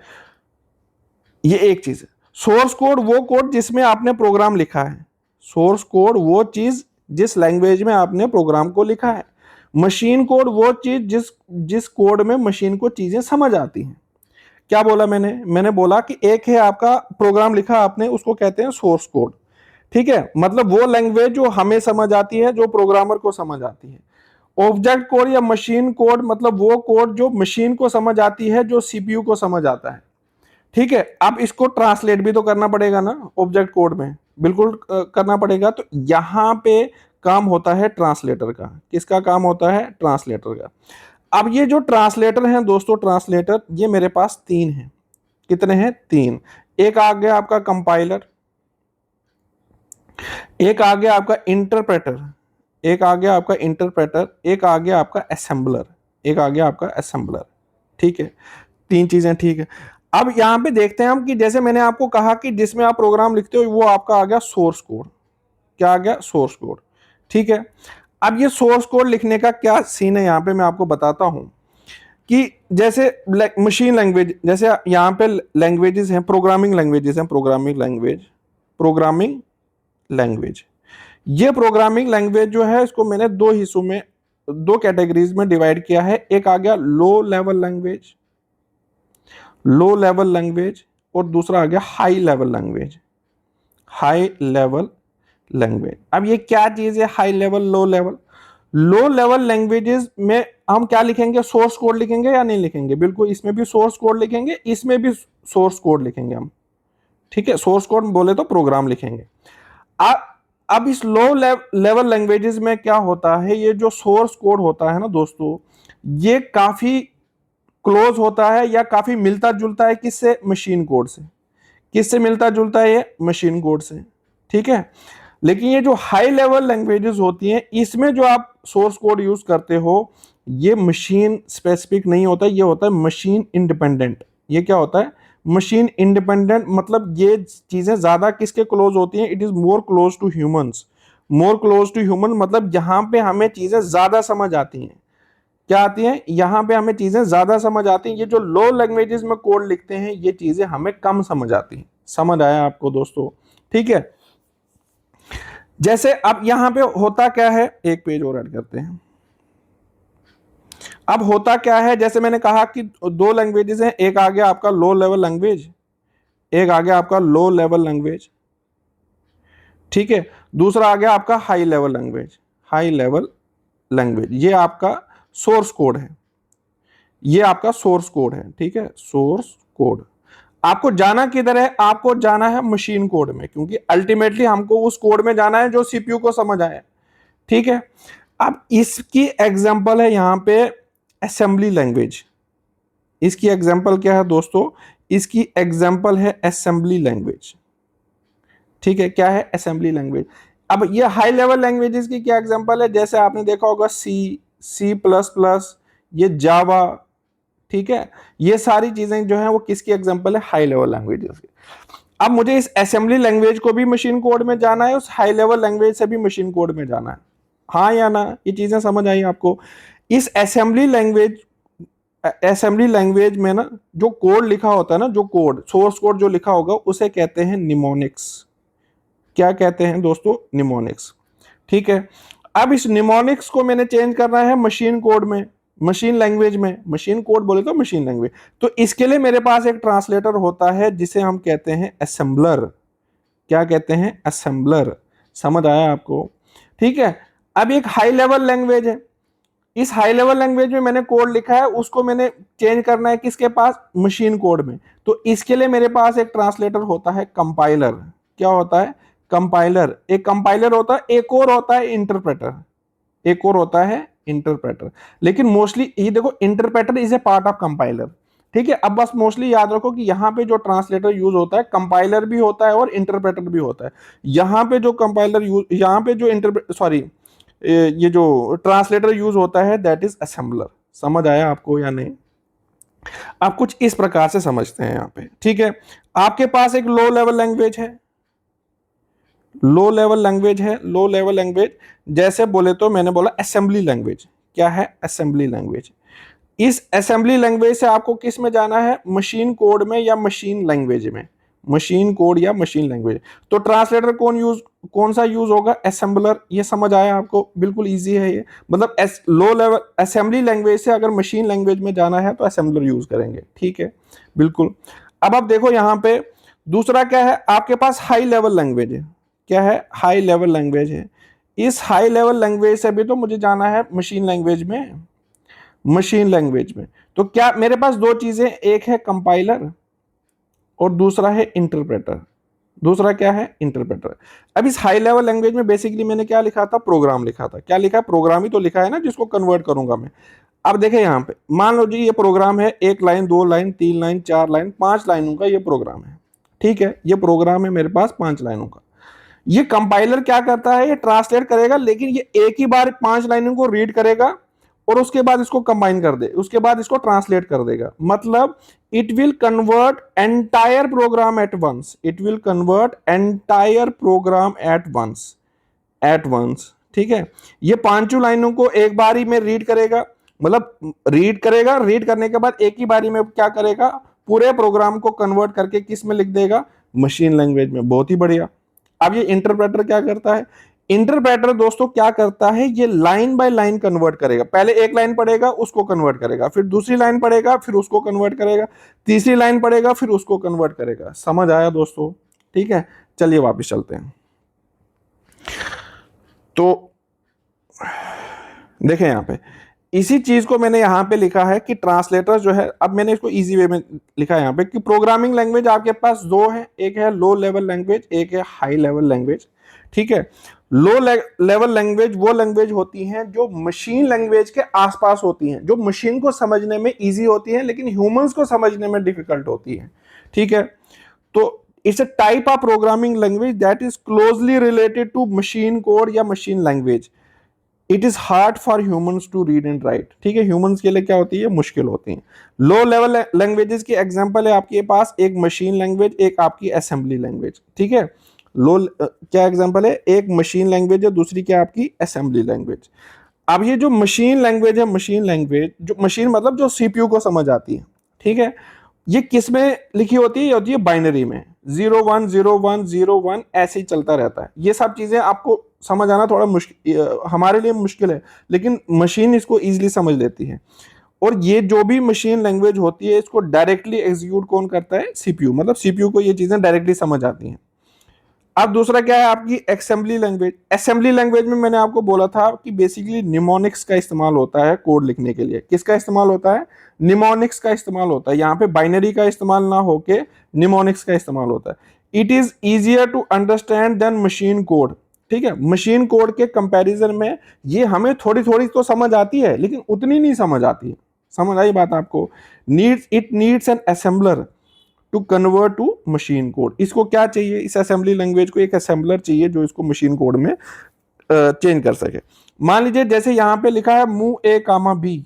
ये एक चीज है। सोर्स कोड वो कोड जिसमें आपने प्रोग्राम लिखा है, सोर्स कोड वो चीज जिस लैंग्वेज में आपने प्रोग्राम को लिखा है। मशीन कोड वो चीज जिस जिस कोड में मशीन को चीजें समझ आती हैं। क्या बोला मैंने बोला कि एक है आपका प्रोग्राम लिखा आपने, उसको कहते हैं सोर्स कोड। ठीक है, मतलब वो लैंग्वेज जो हमें समझ आती है, जो प्रोग्रामर को समझ आती है। ऑब्जेक्ट कोड या मशीन कोड मतलब वो कोड जो मशीन को समझ आती है, जो सीपीयू को समझ आता है। ठीक है, अब इसको ट्रांसलेट भी तो करना पड़ेगा ना ऑब्जेक्ट कोड में, बिल्कुल करना पड़ेगा। तो यहां पे काम होता है ट्रांसलेटर का। किसका काम होता है? ट्रांसलेटर का। अब ये जो ट्रांसलेटर हैं दोस्तों, ट्रांसलेटर ये मेरे पास तीन हैं। कितने हैं? तीन। एक आ गया आपका कंपाइलर, एक आ गया आपका इंटरप्रेटर, एक आ गया आपका इंटरप्रेटर, एक आ गया आपका असेंबलर, एक आ गया आपका असेंबलर। ठीक है, तीन चीजें। ठीक है, अब यहां पे देखते हैं हम कि जैसे मैंने आपको कहा कि जिसमें आप प्रोग्राम लिखते हो वो आपका आ गया सोर्स कोड। क्या आ गया? Source code. ठीक है, अब ये सोर्स कोड लिखने का क्या सीन है यहां पे मैं आपको बताता हूं कि जैसे मशीन लैंग्वेज, जैसे यहां पे लैंग्वेजेस हैं, प्रोग्रामिंग लैंग्वेजेस हैं, प्रोग्रामिंग लैंग्वेज, प्रोग्रामिंग लैंग्वेज। ये प्रोग्रामिंग लैंग्वेज जो है इसको मैंने दो हिस्सों में, दो कैटेगरीज में डिवाइड किया है। एक आ गया low level language, low level language, और दूसरा आ गया high level language, high level language. अब ये क्या चीज है high level, low level? Low level languages में हम क्या लिखेंगे? सोर्स कोड लिखेंगे या नहीं लिखेंगे? बिल्कुल, इसमें भी सोर्स कोड लिखेंगे, इसमें भी सोर्स कोड लिखेंगे हम। ठीक है, सोर्स कोड बोले तो प्रोग्राम लिखेंगे। अब इस लो लेवल लैंग्वेजेस में क्या होता है, ये जो सोर्स कोड होता है ना दोस्तों, ये काफी क्लोज होता है या काफी मिलता जुलता है किससे? मशीन कोड से। किससे मिलता जुलता है? ये मशीन कोड से। ठीक है, लेकिन ये जो हाई लेवल लैंग्वेजेस होती हैं, इसमें जो आप सोर्स कोड यूज करते हो, ये मशीन स्पेसिफिक नहीं होता, ये होता है मशीन इंडिपेंडेंट। ये क्या होता है? Machine independent. मतलब ये चीजें ज्यादा किसके क्लोज होती हैं? It is more close to humans. More close to human मतलब यहां पे हमें चीजें ज्यादा समझ आती हैं। क्या आती हैं? यहां पे हमें चीजें ज्यादा समझ आती हैं। ये जो लो लैंग्वेजेस में कोड लिखते हैं, ये चीजें हमें कम समझ आती हैं। समझ आया आपको दोस्तों? ठीक है, जैसे अब यहां पे होता क्या है, एक पेज और ऐड करते हैं। अब होता क्या है, जैसे मैंने कहा कि दो लैंग्वेजेस हैं, एक आ गया आपका लो लेवल लैंग्वेज, एक आ गया आपका लो लेवल लैंग्वेज। ठीक है, दूसरा आ गया आपका high level language, high level language. ये आपका सोर्स कोड है, ये आपका सोर्स कोड है। ठीक है, सोर्स कोड। आपको जाना किधर है? आपको जाना है मशीन कोड में, क्योंकि अल्टीमेटली हमको उस कोड में जाना है जो सीपीयू को समझ आए। ठीक है, अब इसकी एग्जांपल है यहां पे असेंबली लैंग्वेज। इसकी एग्जांपल क्या है दोस्तों? इसकी एग्जांपल है असेंबली लैंग्वेज। ठीक है, क्या है? Assembly language. अब ये हाई लेवल लैंग्वेजेस की क्या एग्जांपल है? जैसे आपने देखा होगा सी प्लस प्लस, ये जावा। ठीक है, ये सारी चीजें जो है वो किसकी एग्जांपल है? हाई लेवल लैंग्वेजेस की। अब मुझे इस असेंबली लैंग्वेज को भी मशीन कोड में जाना है, उस हाई लेवल लैंग्वेज से भी मशीन कोड में जाना है। हाँ या ना? ये चीजें समझ आई आपको? इस असेंबली लैंग्वेज में ना जो कोड लिखा होता है ना, जो कोड सोर्स कोड जो लिखा होगा उसे कहते हैं निमोनिक्स। क्या कहते हैं दोस्तों? निमोनिक्स। ठीक है, अब इस निमोनिक्स को मैंने चेंज करना है मशीन कोड में, मशीन लैंग्वेज में। मशीन कोड बोले तो मशीन लैंग्वेज। तो इसके लिए मेरे पास एक ट्रांसलेटर होता है जिसे हम कहते हैं असेंबलर। क्या कहते हैं? असेंबलर। समझ आया आपको? ठीक है, अब एक हाई लेवल लैंग्वेज है, इस हाई लेवल लैंग्वेज में मैंने कोड लिखा है, उसको मैंने चेंज करना है किसके पास? मशीन कोड में। तो इसके लिए मेरे पास एक ट्रांसलेटर होता है कंपाइलर। क्या होता है? कंपाइलर। एक कंपाइलर होता है, एक और होता है इंटरप्रेटर, एक और होता है इंटरप्रेटर। लेकिन मोस्टली ये देखो, interpreter is a part of compiler. ठीक है, अब बस मोस्टली याद रखो कि यहाँ पे जो ट्रांसलेटर यूज होता है, कंपाइलर भी होता है और इंटरप्रेटर भी होता है। यहाँ पे जो कंपाइलर यूज, यहाँ पे जो ये जो ट्रांसलेटर यूज होता है दैट इज असेंबलर। समझ आया आपको या नहीं? आप कुछ इस प्रकार से समझते हैं यहाँ पे। ठीक है, आपके पास एक लो लेवल लैंग्वेज है, लो लेवल लैंग्वेज है, लो लेवल लैंग्वेज। जैसे बोले तो मैंने बोला असेंबली लैंग्वेज। क्या है? Assembly language. इस असेंबली लैंग्वेज से आपको किस में जाना है? मशीन कोड में या मशीन लैंग्वेज में। मशीन कोड या मशीन लैंग्वेज। तो ट्रांसलेटर कौन सा यूज होगा? असेंबलर। ये समझ आया आपको? बिल्कुल इजी है ये। मतलब लो लेवल असेंबली लैंग्वेज से अगर मशीन लैंग्वेज में जाना है तो असेंबलर यूज करेंगे, ठीक है, बिल्कुल। अब आप देखो यहाँ पे दूसरा क्या है, आपके पास हाई लेवल लैंग्वेज है। क्या है? हाई लेवल लैंग्वेज है। इस हाई लेवल लैंग्वेज से भी तो मुझे जाना है मशीन लैंग्वेज में, मशीन लैंग्वेज में। तो क्या मेरे पास दो चीजें, एक है कंपाइलर और दूसरा है इंटरप्रेटर। दूसरा क्या है? इंटरप्रेटर। अब इस हाई लेवल लैंग्वेज में बेसिकली मैंने क्या लिखा था? प्रोग्राम लिखा था। क्या लिखा है? प्रोग्राम ही तो लिखा है ना, जिसको कन्वर्ट करूंगा मैं। अब देखें यहाँ पे, मान लो जी ये प्रोग्राम है, 1 लाइन, 2 लाइन, 3 लाइन, 4 लाइन, 5 लाइनों का ये प्रोग्राम है, ठीक है। ये प्रोग्राम है मेरे पास 5 लाइनों का। ये कंपाइलर क्या करता है? ये ट्रांसलेट करेगा, लेकिन ये एक ही बार 5 लाइनों को रीड करेगा और उसके बाद इसको कंबाइन कर दे, उसके बाद इसको ट्रांसलेट कर देगा। मतलब it will convert entire program at once, it will convert entire program at once, ठीक है। ये 5 लाइनों को एक बारी में रीड करेगा, मतलब रीड करेगा, रीड करने के बाद एक ही बारी में क्या करेगा? पूरे प्रोग्राम को कन्वर्ट करके किस में लिख देगा? मशीन लैंग्वेज में। बहुत ही बढ़िया। अब ये इंटरप्रेटर क्या करता है? इंटरप्रेटर दोस्तों क्या करता है? ये लाइन बाय लाइन कन्वर्ट करेगा। पहले एक लाइन पढ़ेगा, उसको कन्वर्ट करेगा, फिर दूसरी लाइन पढ़ेगा, फिर उसको कन्वर्ट करेगा, तीसरी लाइन पढ़ेगा, फिर उसको कन्वर्ट करेगा। समझ आया दोस्तों? ठीक है, चलिए वापस चलते हैं। तो देखें यहाँ पे, इसी चीज को मैंने यहाँ पे लिखा है कि ट्रांसलेटर जो है, अब मैंने इसको इजी वे में लिखा है यहाँ पे कि प्रोग्रामिंग लैंग्वेज आपके पास दो है, एक है लो लेवल लैंग्वेज, एक है हाई लेवल लैंग्वेज, ठीक है। लो लेवल लैंग्वेज वो लैंग्वेज होती हैं जो मशीन लैंग्वेज के आसपास होती हैं, जो मशीन को समझने में इजी होती हैं लेकिन ह्यूमंस को समझने में डिफिकल्ट होती है, ठीक है। तो it's a type of programming language that is closely related to machine code या machine language. It is hard for humans to read and write, ठीक है। ह्यूमंस के लिए क्या होती है? मुश्किल होती है। लो लेवल लैंग्वेजेस की एग्जांपल है आपके पास एक मशीन लैंग्वेज, एक आपकी असेंबली लैंग्वेज, ठीक है। क्या एग्जांपल है? एक मशीन लैंग्वेज है, दूसरी क्या आपकी? Assembly language. अब ये जो मशीन लैंग्वेज है, मशीन लैंग्वेज जो मशीन मतलब जो सीपीयू को समझ आती है, ठीक है, ये किस में लिखी होती है? ये होती है बाइनरी में, 010101 ऐसे ही चलता रहता है। ये सब चीजें आपको समझ आना थोड़ा मुश्किल, हमारे लिए मुश्किल है, लेकिन मशीन इसको इजीली समझ लेती है। और ये जो भी मशीन लैंग्वेज होती है, इसको डायरेक्टली एग्जीक्यूट कौन करता है? सीपीयू। मतलब सीपीयू को ये चीजें डायरेक्टली समझ आती हैं। अब दूसरा क्या है आपकी? Assembly language. असेंबली लैंग्वेज में मैंने आपको बोला था कि बेसिकली निमोनिक्स का इस्तेमाल होता है कोड लिखने के लिए। किसका इस्तेमाल होता है? निमोनिक्स का इस्तेमाल होता है। यहाँ पे बाइनरी का इस्तेमाल ना होके निमोनिक्स का इस्तेमाल होता है। It is easier to understand than machine code, ठीक है। मशीन कोड के कंपैरिजन में ये हमें थोड़ी थोड़ी तो समझ आती है, लेकिन उतनी नहीं समझ आती है। समझ आई बात आपको? It needs an assembler to convert to machine code. इसको क्या चाहिए? इस असेंबली लैंग्वेज को एक असेंबलर चाहिए जो इसको मशीन कोड में चेंज कर सके। मान लीजिए जैसे यहां पे लिखा है मूव ए कामा बी,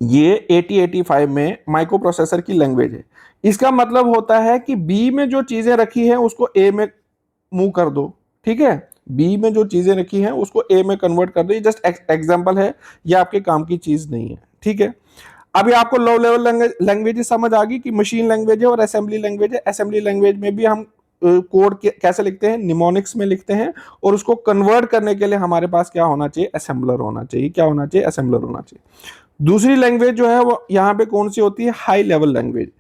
ये 8085 में माइक्रो प्रोसेसर की लैंग्वेज है। इसका मतलब होता है कि बी में जो चीजें रखी हैं उसको ए में मूव कर दो, ठीक है। बी में जो चीजें रखी हैं उसको ए में कन्वर्ट कर दो। ये जस्ट एग्जांपल है, ये आपके काम की चीज नहीं है, ठीक है। अभी आपको लो लेवल लैंग्वेज समझ आ गई कि मशीन लैंग्वेज है और असेंबली लैंग्वेज है। असेंबली लैंग्वेज में भी हम कोड कैसे लिखते हैं? निमोनिक्स में लिखते हैं। और उसको कन्वर्ट करने के लिए हमारे पास क्या होना चाहिए? असेंबलर होना चाहिए। क्या होना चाहिए? असेंबलर होना चाहिए। दूसरी लैंग्वेज जो है वो यहाँ पे कौन सी होती है? High level language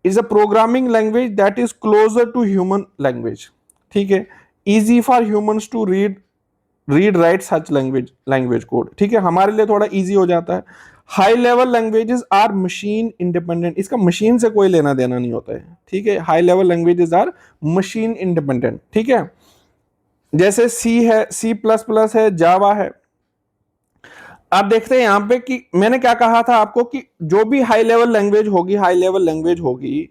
is a programming language that is closer to human language, ठीक है। Easy for humans to read write such language code, ठीक है। हमारे लिए थोड़ा इजी हो जाता है। High level languages are machine independent, इसका मशीन से कोई लेना देना नहीं होता है, ठीक है। High level languages are machine independent, ठीक है। जैसे सी है, C++ है, जावा है। आप देखते हैं यहां पे कि मैंने क्या कहा था आपको कि जो भी हाई लेवल लैंग्वेज होगी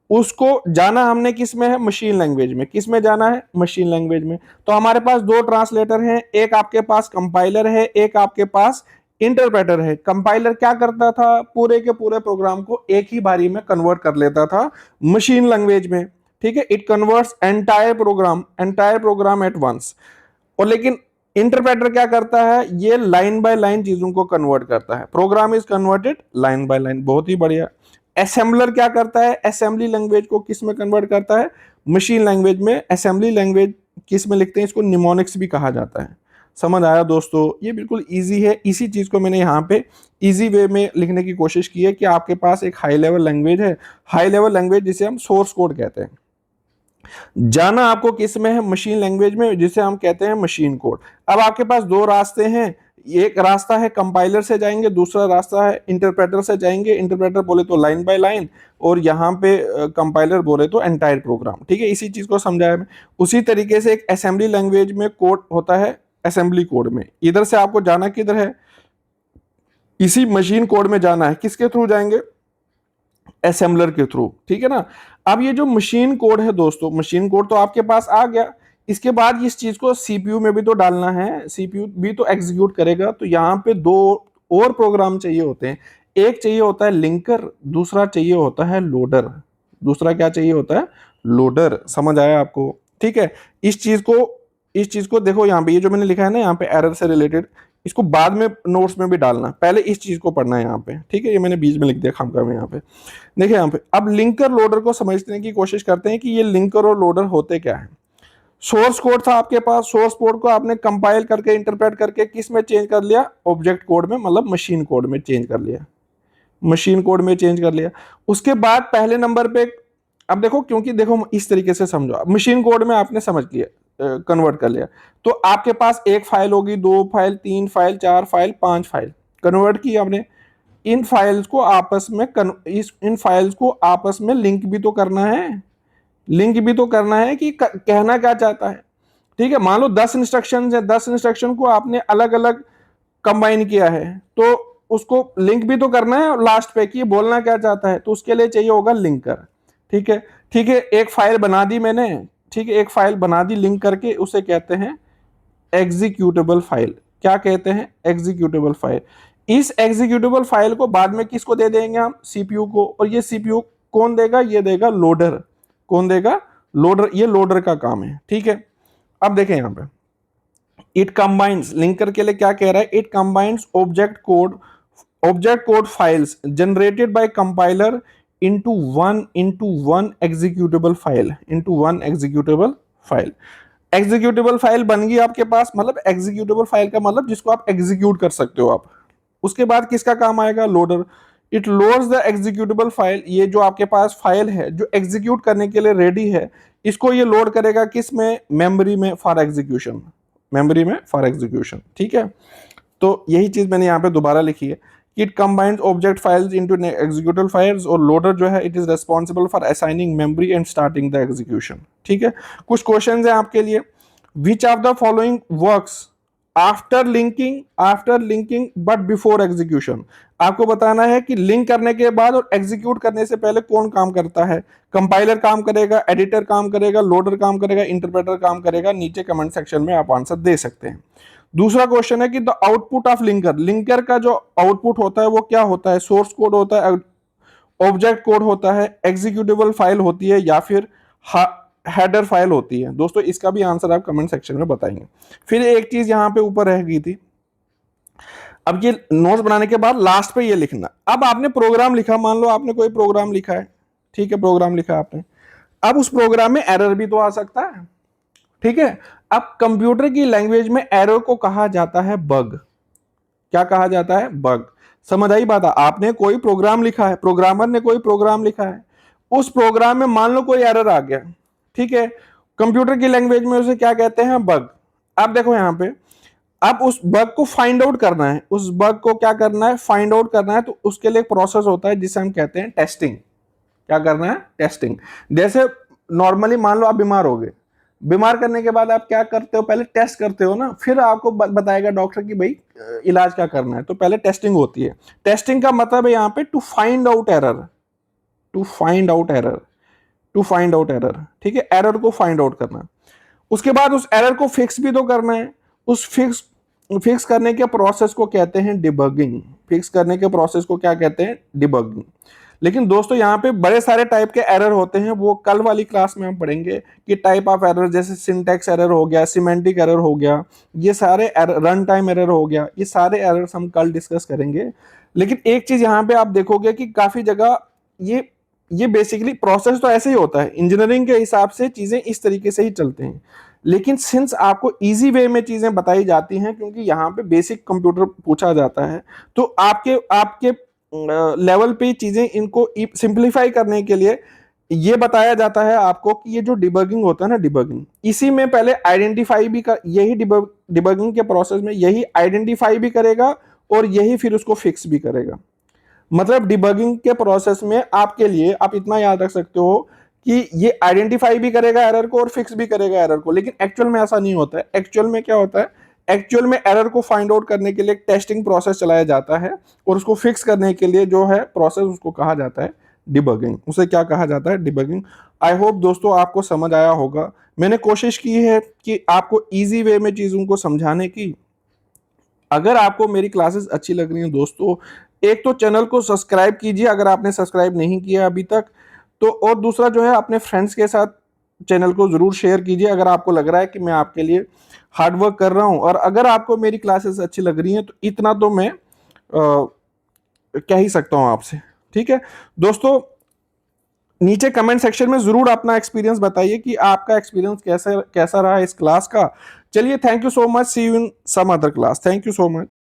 उसको जाना हमने किस में है? मशीन लैंग्वेज में। किस में जाना है? मशीन लैंग्वेज में। तो हमारे पास दो ट्रांसलेटर हैं, एक आपके पास कंपाइलर है, एक आपके पास इंटरप्रेटर है। कंपाइलर क्या करता था? पूरे के पूरे प्रोग्राम को एक ही बारी में कन्वर्ट कर लेता था मशीन लैंग्वेज में, ठीक है। It converts entire program at once. और लेकिन इंटरप्रेटर क्या करता है? ये लाइन बाय लाइन चीजों को कन्वर्ट करता है। Program is converted line by line. बहुत ही बढ़िया। असेंबलर क्या करता है, असेंबली लैंग्वेज को किस में कन्वर्ट करता है, मशीन लैंग्वेज में। असेंबली लैंग्वेज किस में लिखते हैं, इसको निमोनिक्स भी कहा जाता है। समझ आया दोस्तों, ये बिल्कुल इजी है। इसी चीज को मैंने यहाँ पे इजी वे में लिखने की कोशिश की है कि आपके पास एक हाई लेवल लैंग्वेज है, हाई लेवल लैंग्वेज जिसे हम सोर्स कोड कहते हैं। जाना आपको किस में है, मशीन लैंग्वेज में, जिसे हम कहते हैं मशीन कोड। अब आपके पास दो रास्ते हैं, एक रास्ता है कंपाइलर से जाएंगे, दूसरा रास्ता है इंटरप्रेटर से जाएंगे। इंटरप्रेटर बोले तो लाइन बाय लाइन, और यहाँ पे कंपाइलर बोले तो एंटायर प्रोग्राम। ठीक है, इसी चीज को समझाया मैं। उसी तरीके से एक असेंबली लैंग्वेज में कोड होता है, असेंबली कोड में इधर से आपको जाना किधर है, इसी मशीन कोड में जाना है। किसके थ्रू जाएंगे, असेंबलर के थ्रू। ठीक है ना। अब ये जो मशीन कोड है दोस्तों, मशीन कोड तो आपके पास आ गया, इसके बाद इस चीज को सीपीयू में भी तो डालना है, सीपीयू भी तो एग्जीक्यूट करेगा। तो यहाँ पे दो और प्रोग्राम चाहिए होते हैं, एक चाहिए होता है लिंकर, दूसरा चाहिए होता है लोडर। दूसरा क्या चाहिए होता है, लोडर। समझ आया आपको। ठीक है, इस चीज को देखो, यहाँ पे ये जो मैंने लिखा है ना यहाँ पे एरर से रिलेटेड, इसको बाद में नोट्स में भी डालना, पहले इस चीज को पढ़ना है यहाँ पे। ठीक है, ये मैंने बीच में लिख दिया खामखा में यहाँ पे। देखिए यहाँ पे अब लिंकर लोडर को समझने की कोशिश करते हैं कि ये लिंकर और लोडर होते क्या है। सोर्स कोड था आपके पास, सोर्स कोड को आपने कंपाइल करके इंटरप्रेट करके किस में चेंज कर लिया, ऑब्जेक्ट कोड में, मतलब मशीन कोड में चेंज कर लिया, मशीन कोड में चेंज कर लिया। उसके बाद पहले नंबर पे, अब देखो, क्योंकि देखो इस तरीके से समझो, मशीन कोड में आपने समझ लिया, कन्वर्ट कर लिया, तो आपके पास एक फाइल होगी, दो फाइल, तीन फाइल, चार फाइल, पांच फाइल कन्वर्ट की आपने। इन फाइल्स को आपस में इन फाइल्स को आपस में लिंक भी तो करना है, लिंक भी तो करना है कि कहना क्या चाहता है। ठीक है, मान लो 10 इंस्ट्रक्शन है, 10 इंस्ट्रक्शन को आपने अलग अलग कंबाइन किया है, तो उसको लिंक भी तो करना है लास्ट पे कि बोलना क्या चाहता है, तो उसके लिए चाहिए होगा लिंकर। ठीक है, ठीक है, एक फाइल बना दी मैंने, ठीक है, एक फाइल बना दी लिंक करके, उसे कहते हैं एग्जीक्यूटेबल फाइल। क्या कहते हैं, एग्जीक्यूटेबल फाइल। इस एग्जीक्यूटेबल फाइल को बाद में किसको दे देंगे हम, सीपीयू को, और ये सीपीयू कौन देगा, ये देगा लोडर। कौन देगा, लोडर। ये लोडर का काम है। ठीक है, अब देखें यहां पे, इट कंबाइंस, लिंकर के लिए क्या कह रहा है, it combines object code files generated by compiler into one executable file. Executable file बन गई आपके पास, मतलब एग्जीक्यूटेबल फाइल का मतलब जिसको आप एग्जीक्यूट कर सकते हो आप। उसके बाद किसका काम आएगा, loader. It loads the executable file, ये जो आपके पास फाइल है जो एग्जीक्यूट करने के लिए रेडी है, इसको ये लोड करेगा किस में, मेमोरी में फॉर एग्जीक्यूशन, मेमोरी में फॉर एग्जीक्यूशन। ठीक है, तो यही चीज मैंने यहाँ पे दोबारा लिखी है, it combines object files into executable files, और लोडर जो है it is responsible for assigning memory and starting the execution. ठीक है, कुछ क्वेश्चंस हैं आपके लिए। Which of the following works after linking but before execution. आपको बताना है कि लिंक करने के बाद और एग्जीक्यूट करने से पहले कौन काम करता है। कंपाइलर काम करेगा, एडिटर काम करेगा, लोडर काम करेगा, इंटरप्रेटर काम करेगा। नीचे कमेंट सेक्शन में आप आंसर दे सकते हैं। दूसरा क्वेश्चन है कि the output of linker, linker का जो आउटपुट होता है वो क्या होता है, सोर्स कोड होता है, ऑब्जेक्ट कोड होता है, एग्जीक्यूटेबल फाइल होती है, या फिर हेडर फाइल होती है। दोस्तों इसका भी आंसर आप कमेंट सेक्शन में बताएंगे। फिर एक चीज यहां पे ऊपर रह गई थी, अब ये नोट्स बनाने के बाद लास्ट पे ये लिखना। अब आपने प्रोग्राम लिखा, मान लो आपने कोई प्रोग्राम लिखा है, ठीक है, प्रोग्राम लिखा आपने, अब उस प्रोग्राम में एरर भी तो आ सकता है। ठीक है, अब कंप्यूटर की लैंग्वेज में एरर को कहा जाता है बग। क्या कहा जाता है, बग। समझ आई बात, आपने कोई प्रोग्राम लिखा है, प्रोग्रामर ने कोई प्रोग्राम लिखा है, उस प्रोग्राम में मान लो कोई एरर आ गया, ठीक है, कंप्यूटर की लैंग्वेज में उसे क्या कहते हैं, बग। अब देखो यहां पे, अब उस बग को फाइंड आउट करना है, उस बग को क्या करना है, फाइंड आउट करना है। तो उसके लिए एक प्रोसेस होता है जिसे हम कहते हैं टेस्टिंग। क्या करना है, टेस्टिंग। जैसे नॉर्मली मान लो आप बीमार हो गए, बीमार करने के बाद आप क्या करते हो, पहले टेस्ट करते हो ना, फिर आपको बताएगा डॉक्टर कि भाई इलाज क्या करना है। तो पहले टेस्टिंग होती है। टेस्टिंग का मतलब है यहाँ पे to find out error, to find out error, to find out error. ठीक है, एरर को फाइंड आउट करना, उसके बाद उस एरर को फिक्स भी तो करना है। उस फिक्स करने के प्रोसेस को कहते हैं डिबगिंग। फिक्स करने के प्रोसेस को क्या कहते हैं, डिबगिंग। लेकिन दोस्तों यहाँ पे बड़े सारे टाइप के एरर होते हैं, वो कल वाली क्लास में हम पढ़ेंगे कि टाइप ऑफ एरर, जैसे सिंटैक्स एरर हो गया, सिमेंटिक एरर हो गया, ये सारे एरर, रन टाइम एरर हो गया, ये सारे एरर्स हम कल डिस्कस करेंगे। लेकिन एक चीज यहाँ पे आप देखोगे कि काफी जगह ये बेसिकली प्रोसेस तो ऐसे ही होता है, इंजीनियरिंग के हिसाब से चीजें इस तरीके से ही चलते हैं। लेकिन सिंस आपको इजी वे में चीजें बताई जाती हैं, क्योंकि यहाँ पे बेसिक कंप्यूटर पूछा जाता है, तो आपके आपके लेवल पे चीजें इनको सिंप्लीफाई करने के लिए ये बताया जाता है आपको कि ये जो डिबगिंग होता है ना, डिबगिंग इसी में पहले आइडेंटिफाई भी कर, यही डिबगिंग के प्रोसेस में यही आइडेंटिफाई भी करेगा और यही फिर उसको फिक्स भी करेगा। मतलब डिबगिंग के प्रोसेस में आपके लिए आप इतना याद रख सकते हो कि ये आइडेंटिफाई भी करेगा एरर को और फिक्स भी करेगा एरर को, लेकिन एक्चुअल में ऐसा नहीं होता है। एक्चुअल में क्या होता है, एक्चुअल में एरर को फाइंड आउट करने के लिए एक टेस्टिंग प्रोसेस चलाया जाता है और उसको फिक्स करने के लिए जो है प्रोसेस, उसको कहा जाता है डिबगिंग। उसे क्या कहा जाता है, डिबगिंग। आई होप दोस्तों आपको समझ आया होगा। मैंने कोशिश की है कि आपको इजी वे में चीजों को समझाने की। अगर आपको मेरी क्लासेस अच्छी लग रही हैं दोस्तों, एक तो चैनल को सब्सक्राइब कीजिए अगर आपने सब्सक्राइब नहीं किया अभी तक तो, और दूसरा जो है अपने फ्रेंड्स के साथ चैनल को जरूर शेयर कीजिए अगर आपको लग रहा है कि मैं आपके लिए हार्ड वर्क कर रहा हूं। और अगर आपको मेरी क्लासेस अच्छी लग रही हैं तो इतना तो मैं कह ही सकता हूं आपसे। ठीक है दोस्तों, नीचे कमेंट सेक्शन में जरूर अपना एक्सपीरियंस बताइए कि आपका एक्सपीरियंस कैसा कैसा रहा इस क्लास का। चलिए, thank you so much, see you in some other class, thank you so much.